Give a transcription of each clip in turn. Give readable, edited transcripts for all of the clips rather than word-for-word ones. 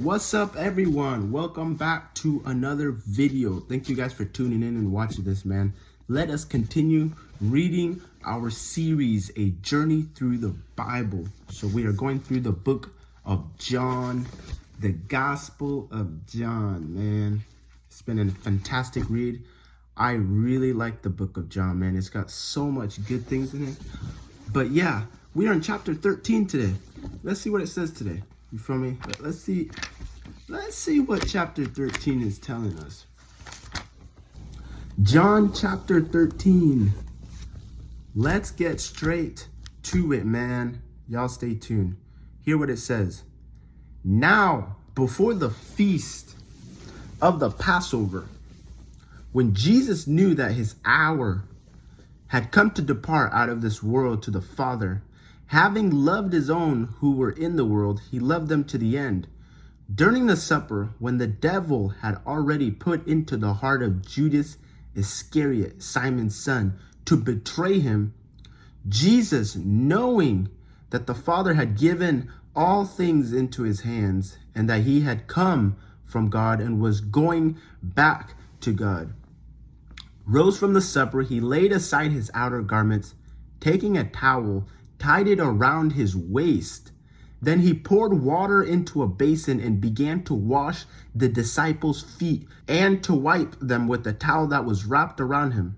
What's up, everyone? Welcome back to another video. Thank you guys for tuning in and watching this, man. Let us continue reading our series, A Journey Through the Bible. So we are going through the book of John, the Gospel of John, man. It's been a fantastic read. I really like the book of John, man. It's got so much good things in it. But yeah, we are in chapter 13 today. Let's see what it says today. You feel me? Let's see what chapter 13 is telling us. John chapter 13. Let's get straight to it, man. Y'all stay tuned. Hear what it says. Now, before the feast of the Passover, when Jesus knew that his hour had come to depart out of this world to the Father, having loved his own who were in the world, he loved them to the end. During the supper, when the devil had already put into the heart of Judas Iscariot, Simon's son, to betray him, Jesus, knowing that the Father had given all things into his hands, and that he had come from God and was going back to God, rose from the supper. He laid aside his outer garments, taking a towel, tied it around his waist. Then he poured water into a basin and began to wash the disciples' feet and to wipe them with the towel that was wrapped around him.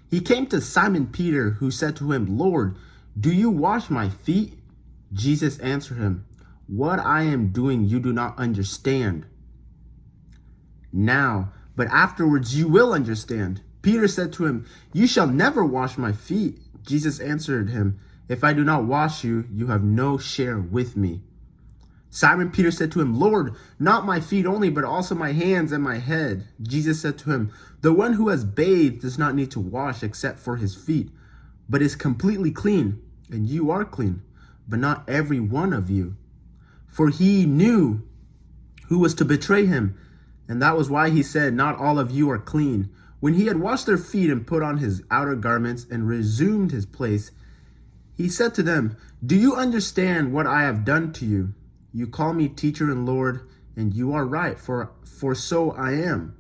He came to Simon Peter, who said to him, "Lord, do you wash my feet?" Jesus answered him, "What I am doing you do not understand now, but afterwards you will understand." Peter said to him, "You shall never wash my feet." Jesus answered him, "If I do not wash you, you have no share with me." Simon Peter said to him, "Lord, not my feet only, but also my hands and my head." Jesus said to him, "The one who has bathed does not need to wash except for his feet, but is completely clean, and you are clean, but not every one of you." For he knew who was to betray him, and that was why he said, "Not all of you are clean." When he had washed their feet and put on his outer garments and resumed his place, he said to them, "Do you understand what I have done to you? You call me teacher and Lord, and you are right, for so I am.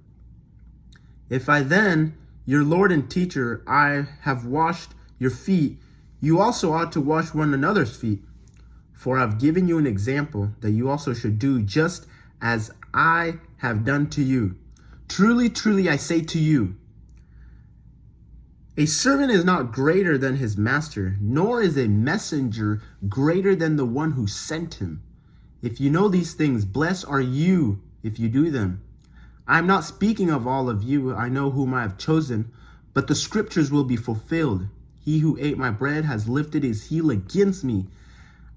If I then, your Lord and teacher, I have washed your feet, you also ought to wash one another's feet. For I have given you an example that you also should do just as I have done to you. Truly, truly, I say to you, a servant is not greater than his master, nor is a messenger greater than the one who sent him. If you know these things, blessed are you if you do them. I am not speaking of all of you. I know whom I have chosen, but the scriptures will be fulfilled. He who ate my bread has lifted his heel against me.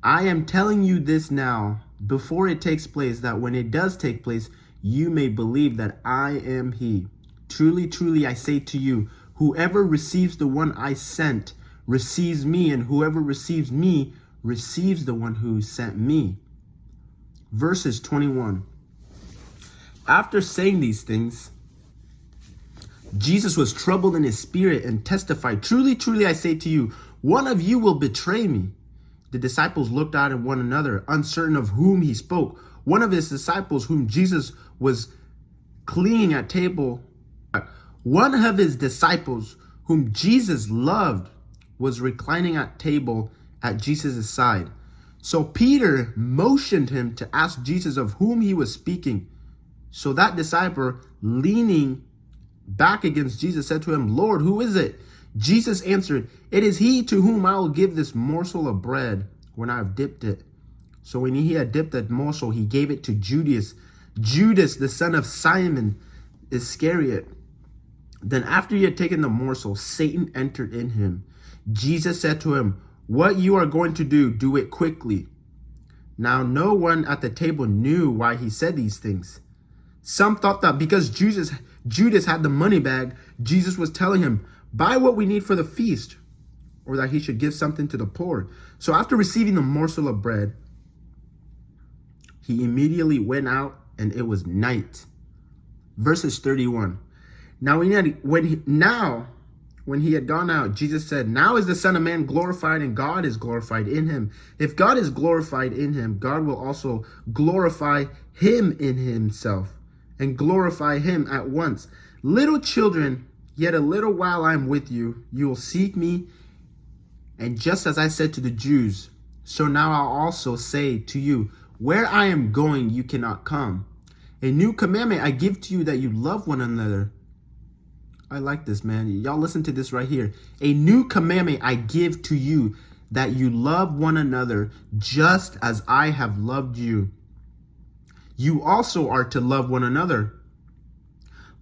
I am telling you this now, before it takes place, that when it does take place, you may believe that I am he. Truly, truly, I say to you, whoever receives the one I sent receives me, and whoever receives me receives the one who sent me. Verses 21. After saying these things, Jesus was troubled in his spirit and testified, "Truly, truly, I say to you, one of you will betray me." The disciples looked out at one another, uncertain of whom he spoke. One of his disciples, whom Jesus was cleaning at table, one of his disciples, whom Jesus loved, was reclining at table at Jesus' side. So Peter motioned him to ask Jesus of whom he was speaking. So that disciple, leaning back against Jesus, said to him, "Lord, who is it?" Jesus answered, "It is he to whom I will give this morsel of bread when I have dipped it." So when he had dipped that morsel, he gave it to Judas, the son of Simon Iscariot. Then after he had taken the morsel, Satan entered in him. Jesus said to him, "What you are going to do, do it quickly." Now no one at the table knew why he said these things. Some thought that because Judas had the money bag, Jesus was telling him, "Buy what we need for the feast," or that he should give something to the poor. So after receiving the morsel of bread, he immediately went out, and it was night. Verses 31. Now when he had gone out, Jesus said, "Now is the Son of Man glorified, and God is glorified in him. If God is glorified in him, God will also glorify him in himself, and glorify him at once. Little children, yet a little while I am with you. You will seek me, and just as I said to the Jews, so now I'll also say to you, where I am going, you cannot come. A new commandment I give to you, that you love one another." I like this, man. Y'all listen to this right here. "A new commandment I give to you, that you love one another just as I have loved you. You also are to love one another.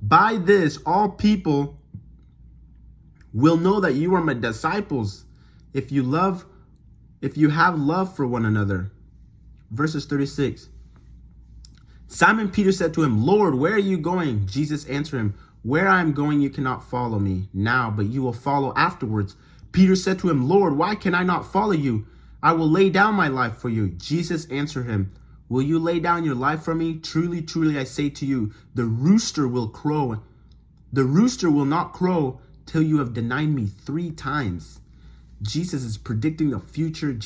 By this, all people will know that you are my disciples, if you have love for one another." Verses 36. Simon Peter said to him, "Lord, where are you going?" Jesus answered him, "Where I am going, you cannot follow me now, but you will follow afterwards." Peter said to him, "Lord, why can I not follow you? I will lay down my life for you." Jesus answered him, "Will you lay down your life for me? Truly, truly, I say to you, the rooster will crow. The rooster will not crow till you have denied me 3 times. Jesus is predicting the future.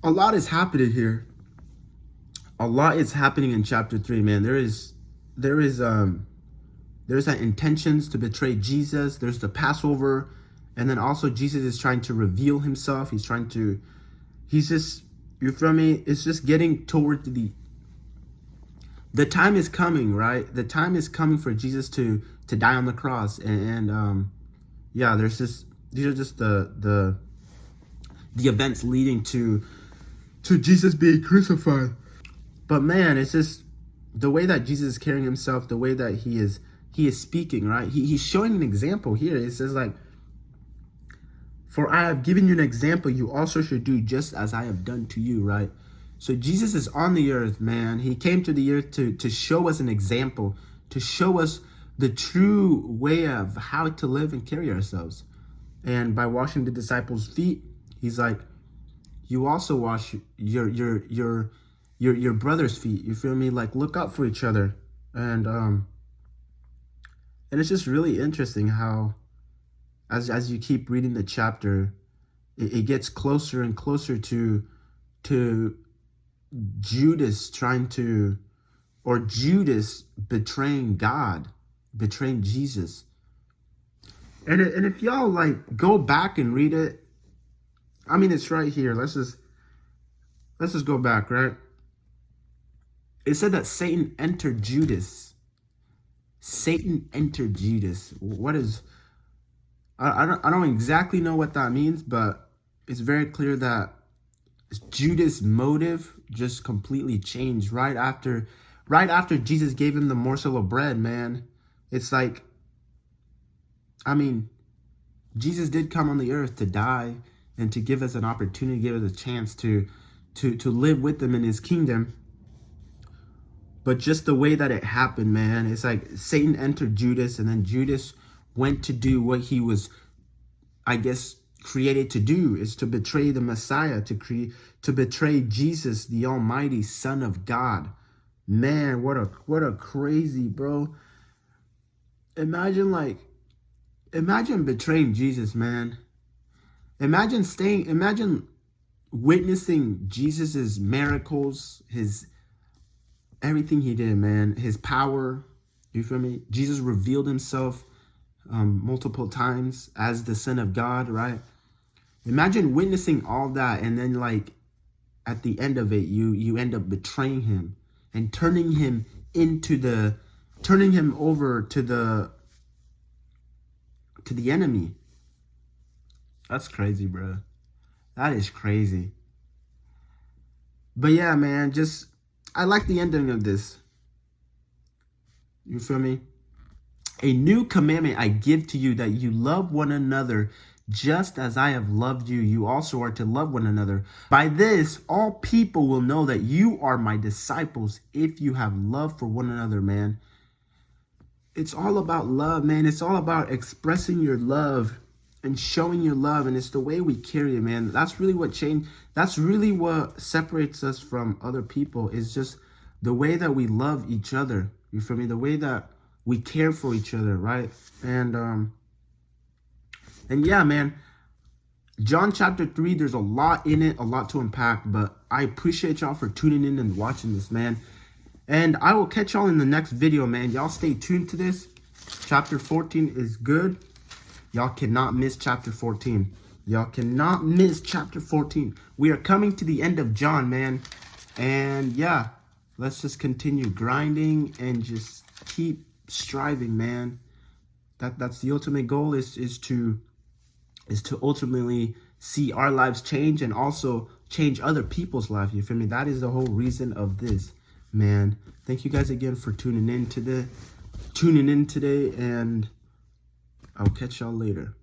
A lot is happening here. A lot is happening in chapter 3, man. There's that intentions to betray Jesus. There's the Passover, and then also Jesus is trying to reveal himself. He's just, you feel me? It's just getting toward the time is coming, right? The time is coming for Jesus to die on the cross, and yeah, these are just the events leading to Jesus being crucified. But man, it's just the way that Jesus is carrying himself, the way that he is speaking, right? He's showing an example here. It says like, "For I have given you an example, you also should do just as I have done to you," right? So Jesus is on the earth, man. He came to the earth to show us an example, to show us the true way of how to live and carry ourselves. And by washing the disciples' feet, he's like, you also wash your brother's feet. You feel me? Like, look out for each other. And it's just really interesting how as you keep reading the chapter, it gets closer and closer to Judas Judas betraying God, betraying Jesus. And if y'all like go back and read it, I mean, it's right here. Let's just go back, right? It said that Satan entered Judas. Satan entered Judas. What is? I don't exactly know what that means, but it's very clear that Judas' motive just completely changed right after Jesus gave him the morsel of bread, man. It's like, I mean, Jesus did come on the earth to die and to give us an opportunity, give us a chance to live with him in his kingdom. But just the way that it happened, man, it's like Satan entered Judas, and then Judas went to do what he was, I guess, created to do, is to betray the Messiah, to betray Jesus, the Almighty Son of God. Man, what a crazy, bro. Imagine betraying Jesus, man. Imagine witnessing Jesus's miracles, everything he did, man, his power. You feel me? Jesus revealed himself multiple times as the Son of God, right? Imagine witnessing all that, and then like at the end of it, you end up betraying him and turning him over to the enemy. That's crazy, bro. That is crazy. But yeah, man, I like the ending of this. You feel me? "A new commandment I give to you, that you love one another just as I have loved you. You also are to love one another. By this, all people will know that you are my disciples, if you have love for one another," man. It's all about love, man. It's all about expressing your love and showing your love, and it's the way we carry it, man. That's really what changed. That's really what separates us from other people, is just the way that we love each other. You feel me? The way that we care for each other, right? And And yeah, man, John chapter 3, there's a lot in it, a lot to unpack, but I appreciate y'all for tuning in and watching this, man. And I will catch y'all in the next video, man. Y'all stay tuned to this. Chapter 14 is good. Y'all cannot miss chapter 14. Y'all cannot miss chapter 14. We are coming to the end of John, man. And yeah, let's just continue grinding and just keep striving, man. That's the ultimate goal is to ultimately see our lives change and also change other people's lives. You feel me? That is the whole reason of this, man. Thank you guys again for tuning in today, and I'll catch y'all later.